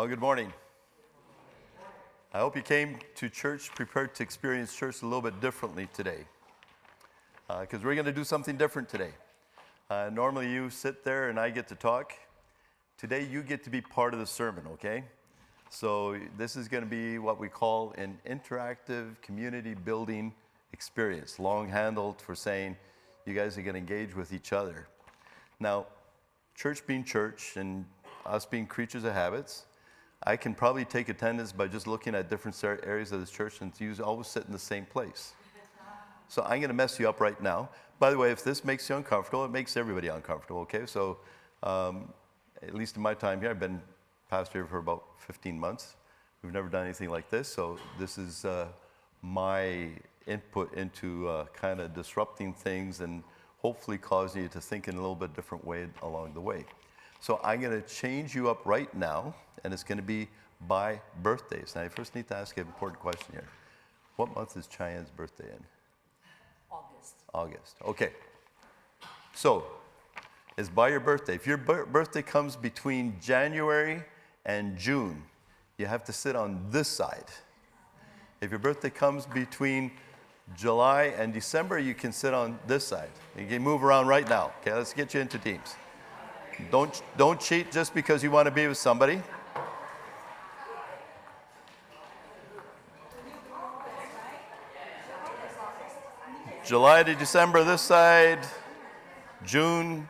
Well, good morning. I hope you came to church prepared to experience church a little bit differently today, because we're going to do something different today. Normally you sit there and I get to talk. Today you get to be part of the sermon, okay? So this is going to be what we call an interactive community building experience, long-handled for saying you guys are going to engage with each other. Now, church being church and us being creatures of habits, I can probably take attendance by just looking at different areas of this church and you always sit in the same place. So I'm going to mess you up right now. By the way, if this makes you uncomfortable, it makes everybody uncomfortable, okay? So at least in my time here, I've been pastor here for about 15 months. We've never done anything like this, so this is my input into kind of disrupting things and hopefully causing you to think in a little bit different way along the way. So I'm going to change you up right now, and it's going to be by birthdays. Now, I first need to ask you an important question here. What month is Cheyenne's birthday in? August. Okay. So, it's by your birthday. If your birthday comes between January and June, you have to sit on this side. If your birthday comes between July and December, you can sit on this side. You can move around right now. Okay, let's get you into teams. Don't cheat just because you want to be with somebody. July to December this side, January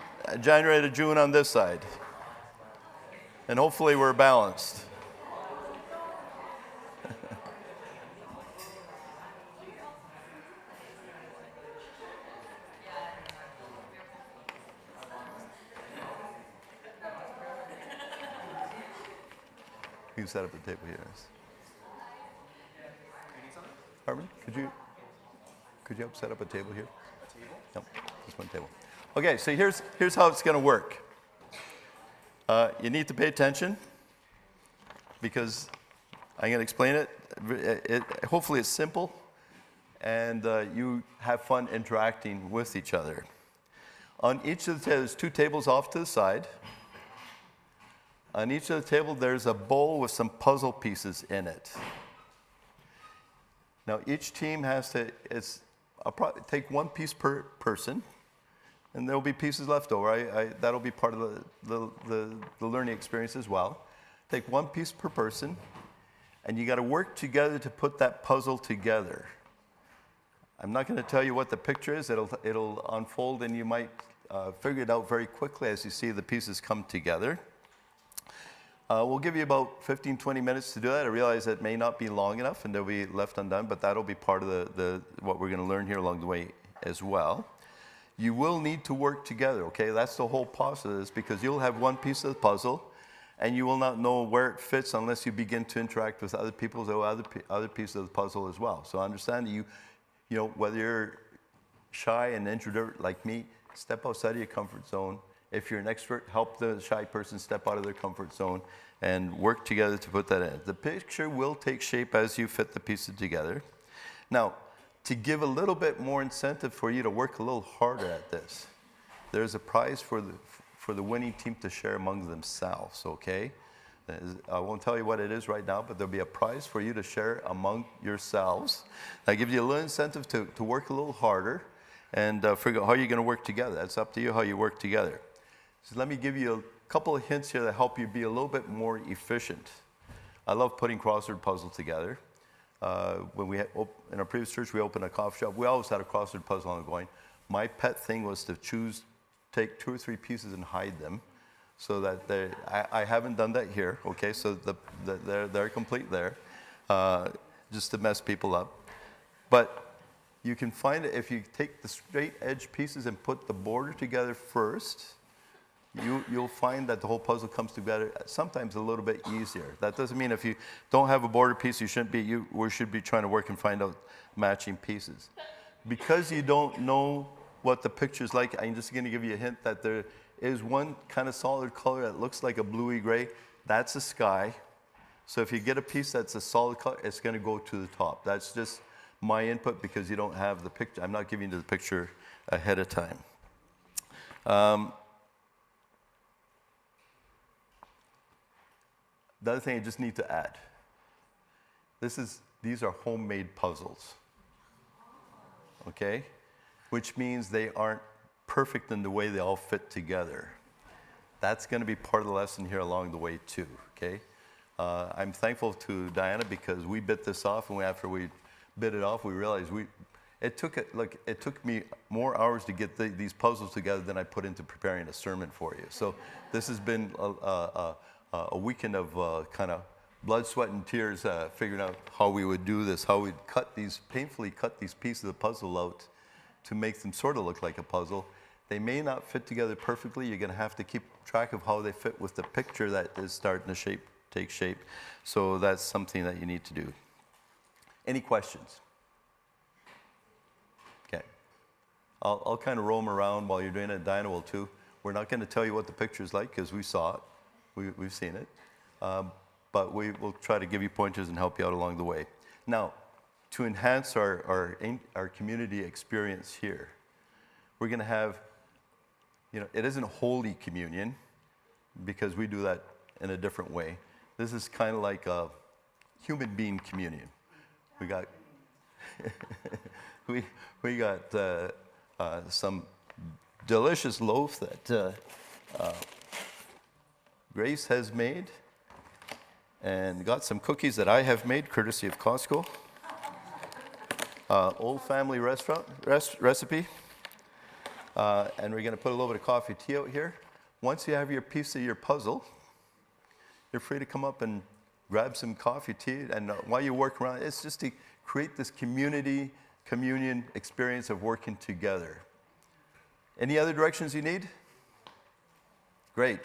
to June on this side. And hopefully we're balanced. You can set up a table here. Harmon, could you help set up a table here? A table? Yep, just one table. Okay, so here's how it's going to work. You need to pay attention because I'm going to explain it. Hopefully it's simple and you have fun interacting with each other. On each of the there's two tables off to the side. On each of the table, there's a bowl with some puzzle pieces in it. Now, each team has to, I'll probably take one piece per person, and there'll be pieces left over. That'll be part of the learning experience as well. Take one piece per person, and you got to work together to put that puzzle together. I'm not going to tell you what the picture is. It'll unfold, and you might figure it out very quickly as you see the pieces come together. We'll give you about 15, 20 minutes to do that. I realize that may not be long enough and they'll be left undone, but that'll be part of what we're going to learn here along the way as well. You will need to work together, okay? That's the whole process, because you'll have one piece of the puzzle and you will not know where it fits unless you begin to interact with other people or other pieces of the puzzle as well. So understand that you know, whether you're shy and introvert like me, step outside of your comfort zone. If you're an extrovert, help the shy person step out of their comfort zone and work together to put that in. The picture will take shape as you fit the pieces together. Now, to give a little bit more incentive for you to work a little harder at this, there's a prize for the winning team to share among themselves, okay? I won't tell you what it is right now, but there'll be a prize for you to share among yourselves. That gives you a little incentive to work a little harder and figure out how you're going to work together. That's up to you how you work together. So let me give you a couple of hints here that help you be a little bit more efficient. I love putting crossword puzzles together. When we in our previous church, we opened a coffee shop. We always had a crossword puzzle ongoing. My pet thing was to take 2 or 3 pieces and hide them, so that I haven't done that here. Okay, so they're complete there, just to mess people up. But you can find it if you take the straight edge pieces and put the border together first. You'll find that the whole puzzle comes together sometimes a little bit easier. That doesn't mean if you don't have a border piece, we should be trying to work and find out matching pieces. Because you don't know what the picture's like, I'm just going to give you a hint that there is one kind of solid color that looks like a bluey gray. That's the sky. So if you get a piece that's a solid color, it's going to go to the top. That's just my input because you don't have the picture. I'm not giving you the picture ahead of time. The other thing I just need to add, these are homemade puzzles, okay? Which means they aren't perfect in the way they all fit together. That's going to be part of the lesson here along the way too, okay? I'm thankful to Diana because we bit this off, and after we bit it off, we realized it took me more hours to get these puzzles together than I put into preparing a sermon for you. So this has been a weekend of kind of blood, sweat, and tears figuring out how we would do this, how we'd painfully cut these pieces of the puzzle out to make them sort of look like a puzzle. They may not fit together perfectly. You're going to have to keep track of how they fit with the picture that is starting to take shape. So that's something that you need to do. Any questions? Okay. I'll kind of roam around while you're doing it. Diana will too. We're not going to tell you what the picture's like because we saw it. We've seen it. But we will try to give you pointers and help you out along the way. Now, to enhance our community experience here, we're going to have, it isn't Holy Communion because we do that in a different way. This is kind of like a human being communion. We got we got some delicious loaf that Grace has made, and got some cookies that I have made, courtesy of Costco. Old family recipe. And we're going to put a little bit of coffee tea out here. Once you have your piece of your puzzle, you're free to come up and grab some coffee tea. And while you work around, it's just to create this community, communion experience of working together. Any other directions you need? Great.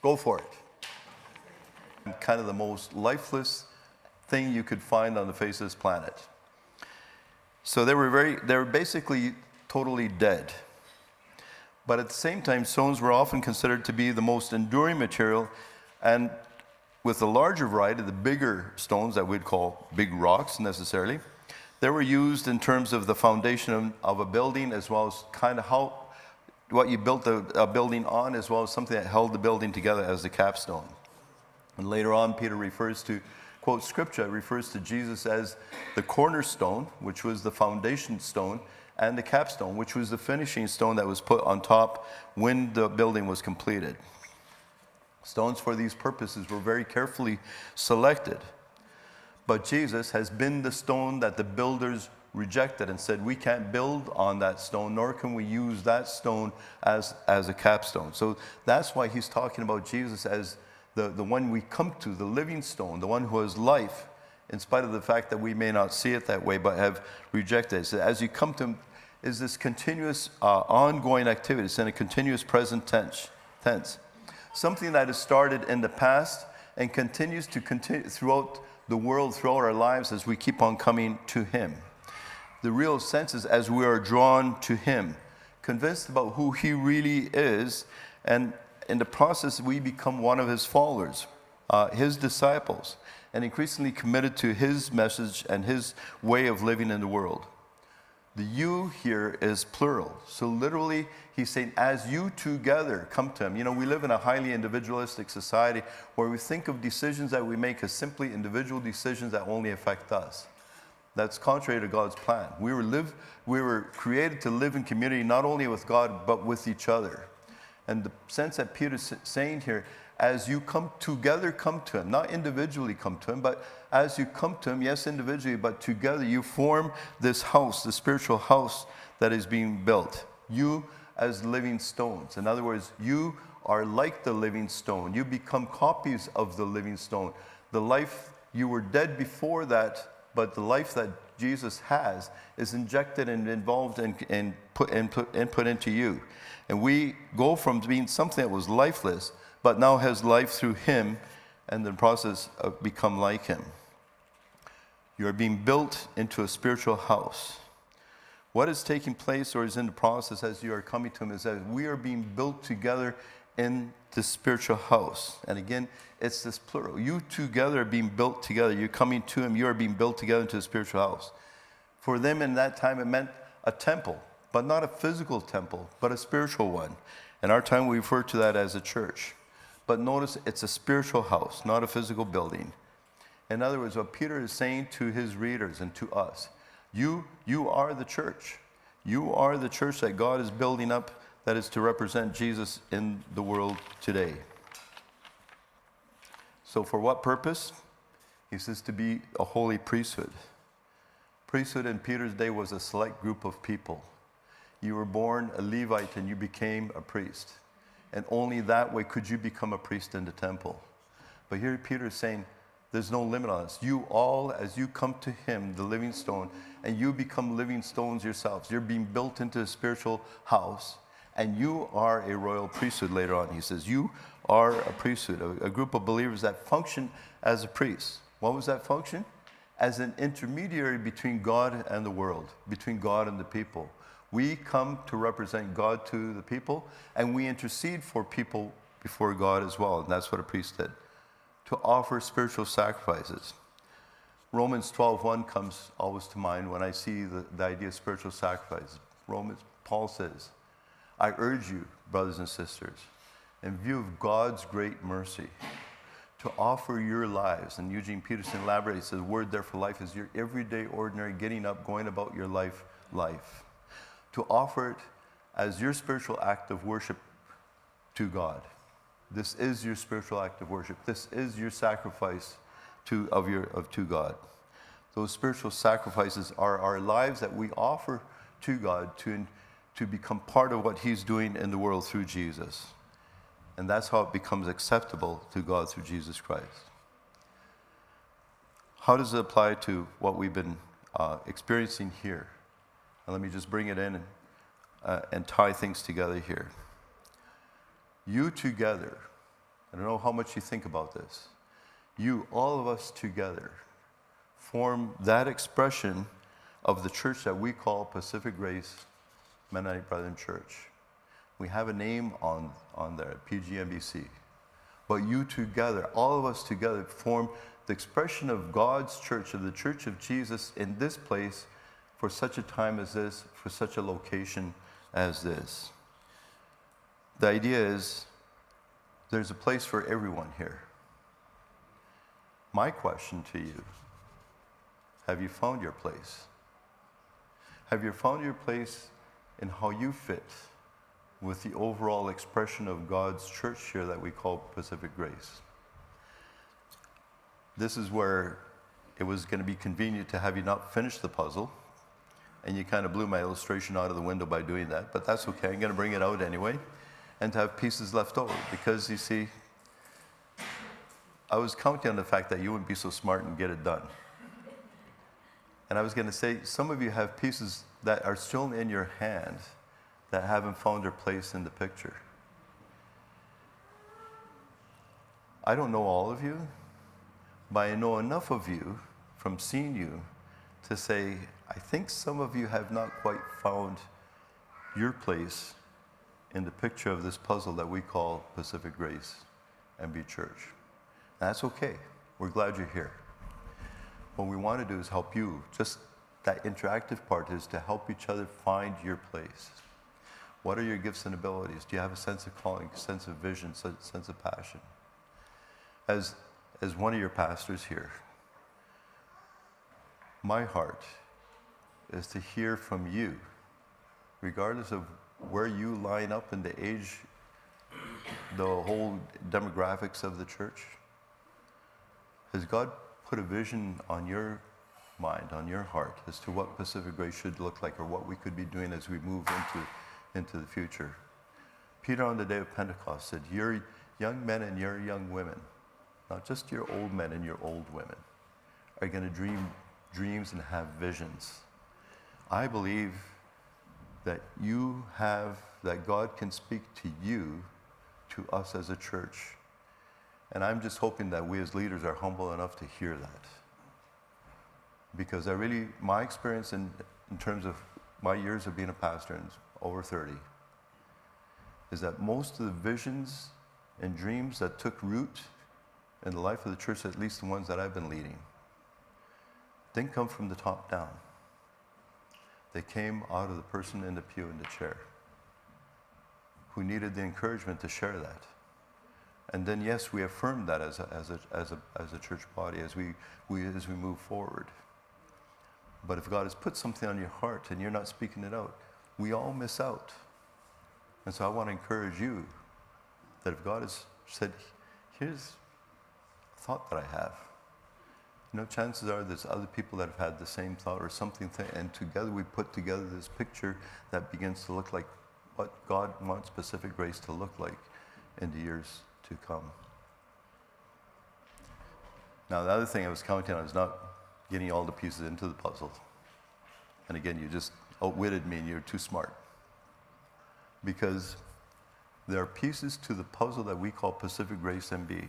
Go for it. Kind of the most lifeless thing you could find on the face of this planet. So they were basically totally dead. But at the same time, stones were often considered to be the most enduring material, and with the larger variety, the bigger stones that we'd call big rocks necessarily, they were used in terms of the foundation of a building, as well as kind of what you built a building on, as well as something that held the building together as the capstone. And later on, Peter refers to, quote scripture, refers to Jesus as the cornerstone, which was the foundation stone, and the capstone, which was the finishing stone that was put on top when the building was completed. Stones for these purposes were very carefully selected. But Jesus has been the stone that the builders rejected and said, we can't build on that stone, nor can we use that stone as a capstone. So that's why he's talking about Jesus as the one we come to, the living stone, the one who has life, in spite of the fact that we may not see it that way, but have rejected it. So as you come to him, is this continuous ongoing activity. It's in a continuous present tense. Something that has started in the past and continues to continue throughout the world, throughout our lives as we keep on coming to him. The real sense is as we are drawn to him, convinced about who he really is, and in the process we become one of his followers, his disciples, and increasingly committed to his message and his way of living in the world. The you here is plural. So literally, he's saying, as you together come to him. We live in a highly individualistic society where we think of decisions that we make as simply individual decisions that only affect us. That's contrary to God's plan. We were created to live in community not only with God, but with each other. And the sense that Peter's saying here, as you come together, come to him. Not individually come to him, but as you come to him, yes, individually, but together you form this house, the spiritual house that is being built. You as living stones. In other words, you are like the living stone. You become copies of the living stone. The life, you were dead before that, but the life that Jesus has is injected and involved and put into you. And we go from being something that was lifeless, but now has life through him, and the process of become like him. You are being built into a spiritual house. What is taking place or is in the process as you are coming to him is that we are being built together in the spiritual house. And again, it's this plural. You together are being built together. You're coming to him. You are being built together into a spiritual house. For them in that time, it meant a temple, but not a physical temple, but a spiritual one. In our time, we refer to that as a church. But notice it's a spiritual house, not a physical building. In other words, what Peter is saying to his readers and to us, you are the church. You are the church that God is building up that is to represent Jesus in the world today. So for what purpose? He says to be a holy priesthood. Priesthood in Peter's day was a select group of people. You were born a Levite and you became a priest. And only that way could you become a priest in the temple. But here Peter is saying, there's no limit on us. You all, as you come to him, the living stone, and you become living stones yourselves. You're being built into a spiritual house, and you are a royal priesthood later on. He says, you are a priesthood, a group of believers that function as a priest. What was that function? As an intermediary between God and the world, between God and the people. We come to represent God to the people, and we intercede for people before God as well, and that's what a priest did. To offer spiritual sacrifices. Romans 12:1 comes always to mind when I see the idea of spiritual sacrifice. Paul says, I urge you, brothers and sisters, in view of God's great mercy, to offer your lives. And Eugene Peterson elaborates, the word there for life is your everyday, ordinary, getting up, going about your life. To offer it as your spiritual act of worship to God. This is your spiritual act of worship. This is your sacrifice to God. Those spiritual sacrifices are our lives that we offer to God to become part of what he's doing in the world through Jesus. And that's how it becomes acceptable to God through Jesus Christ. How does it apply to what we've been experiencing here? And let me just bring it in and tie things together here. You together, I don't know how much you think about this, you, all of us together, form that expression of the church that we call Pacific Grace Mennonite Brethren Church. We have a name on there, PGMBC. But you together, all of us together, form the expression of God's church, of the church of Jesus in this place for such a time as this, for such a location as this. The idea is there's a place for everyone here. My question to you, have you found your place? Have you found your place in how you fit with the overall expression of God's church here that we call Pacific Grace? This is where it was going to be convenient to have you not finish the puzzle, and you kind of blew my illustration out of the window by doing that, but that's okay. I'm going to bring it out anyway, and to have pieces left over, because you see, I was counting on the fact that you wouldn't be so smart and get it done. And I was going to say, some of you have pieces that are still in your hand that haven't found their place in the picture. I don't know all of you, but I know enough of you from seeing you to say, I think some of you have not quite found your place in the picture of this puzzle that we call Pacific Grace MB Church. That's okay. We're glad you're here. What we want to do is help you. Just that interactive part is to help each other find your place. What are your gifts and abilities? Do you have a sense of calling, sense of vision, sense of passion? As one of your pastors here, my heart is to hear from you, regardless of where you line up in the age, the whole demographics of the church. Has God put a vision on your mind, on your heart, as to what Pacific Grace should look like, or what we could be doing as we move into the future? Peter on the day of Pentecost said, your young men and your young women, not just your old men and your old women, are going to dream dreams and have visions. I believe that that God can speak to you, to us as a church. And I'm just hoping that we as leaders are humble enough to hear that. Because my experience in terms of my years of being a pastor, and over 30, is that most of the visions and dreams that took root in the life of the church, at least the ones that I've been leading, didn't come from the top down. They came out of the person in the pew in the chair, who needed the encouragement to share that, And then, yes, we affirm that as a church body as we move forward. But if God has put something on your heart and you're not speaking it out, we all miss out. And so I want to encourage you that if God has said, here's a thought that I have, chances are there's other people that have had the same thought or something, and together we put together this picture that begins to look like what God wants Pacific Grace to look like in the years to come. Now, the other thing I was counting on is not getting all the pieces into the puzzle. And again, you just outwitted me and you're too smart. Because there are pieces to the puzzle that we call Pacific Grace MB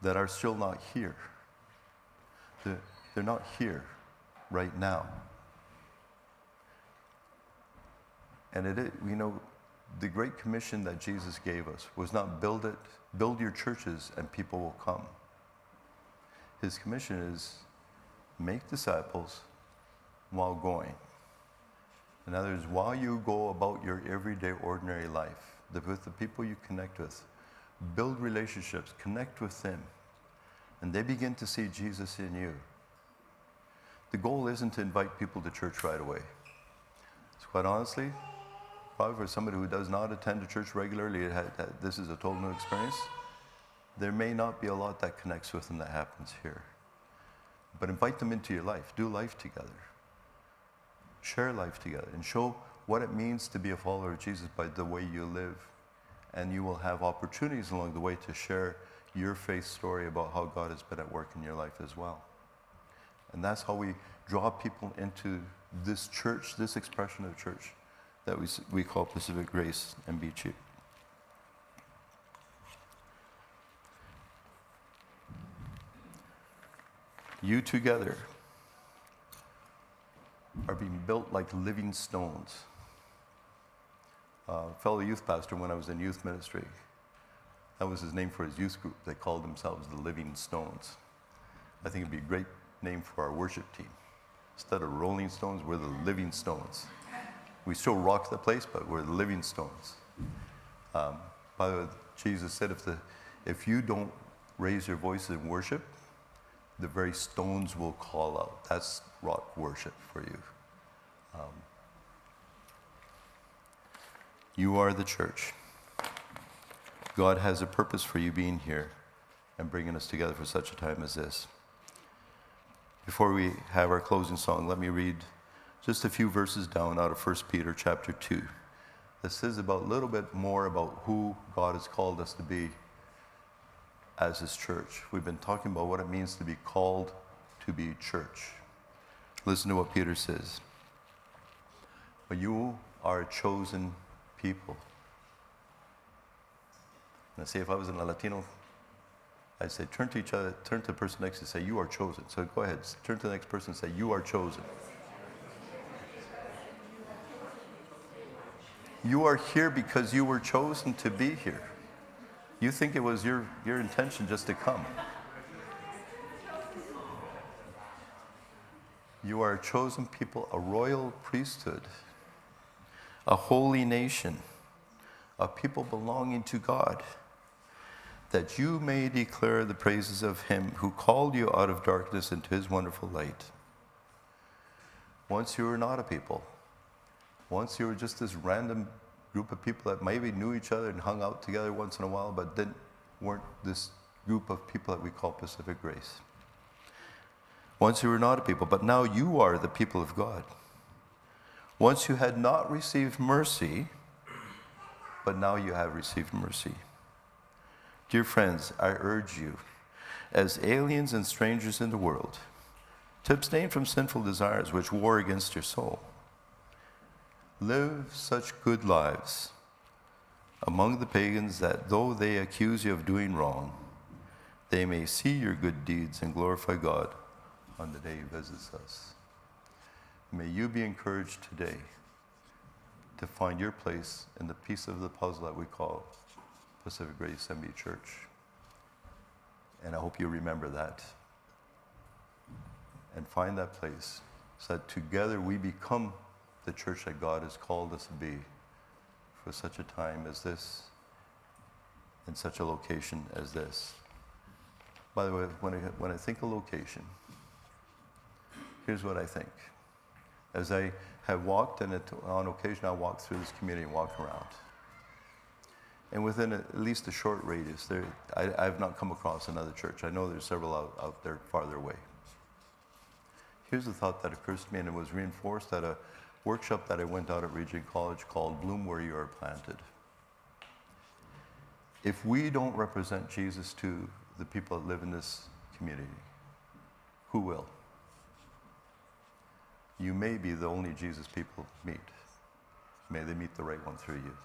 that are still not here. They're not here right now. And the Great Commission that Jesus gave us was not build your churches and people will come. His commission is make disciples while going. In other words, while you go about your everyday, ordinary life, with the people you connect with, build relationships, connect with them, and they begin to see Jesus in you. The goal isn't to invite people to church right away. So quite honestly, probably for somebody who does not attend a church regularly, this is a total new experience. There may not be a lot that connects with them that happens here. But invite them into your life. Do life together. Share life together and show what it means to be a follower of Jesus by the way you live. And you will have opportunities along the way to share your faith story about how God has been at work in your life as well. And that's how we draw people into this church, this expression of church that we call Pacific Grace MB. You together are being built like living stones. Fellow youth pastor, when I was in youth ministry, that was his name for his youth group. They called themselves the Living Stones. I think it'd be a great name for our worship team. Instead of Rolling Stones, we're the Living Stones. We still rock the place, but we're the Living Stones. By the way, Jesus said, if you don't raise your voice in worship, the very stones will call out. That's rock worship for you. You are the church. God has a purpose for you being here and bringing us together for such a time as this. Before we have our closing song, let me read just a few verses down out of 1 Peter chapter 2. This is a little bit more about who God has called us to be as his church. We've been talking about what it means to be called to be church. Listen to what Peter says. But you are a chosen people. Now, see, if I was in a Latino, I'd say, turn to the person next to you and say, you are chosen. So go ahead, turn to the next person and say, you are chosen. You are here because you were chosen to be here. You think it was your intention just to come. You are a chosen people, a royal priesthood, a holy nation, a people belonging to God, that you may declare the praises of him who called you out of darkness into his wonderful light. Once you were not a people. Once you were just this random group of people that maybe knew each other and hung out together once in a while, but weren't this group of people that we call Pacific Grace. Once you were not a people, but now you are the people of God. Once you had not received mercy, but now you have received mercy. Dear friends, I urge you, as aliens and strangers in the world, to abstain from sinful desires which war against your soul. Live such good lives among the pagans that though they accuse you of doing wrong, they may see your good deeds and glorify God on the day he visits us. May you be encouraged today to find your place in the piece of the puzzle that we call Pacific Grace MB Church. And I hope you remember that. And find that place so that together we become the church that God has called us to be for such a time as this. in such a location as this. By the way, when I think of location, here's what I think. As I have walked, and on occasion I walk through this community and walk around, and within at least a short radius, I have not come across another church. I know there's several out there farther away. Here's the thought that occurs to me, and it was reinforced at a workshop that I went out at Regent College called Bloom Where You Are Planted. If we don't represent Jesus to the people that live in this community, who will? You may be the only Jesus people meet. May they meet the right one through you.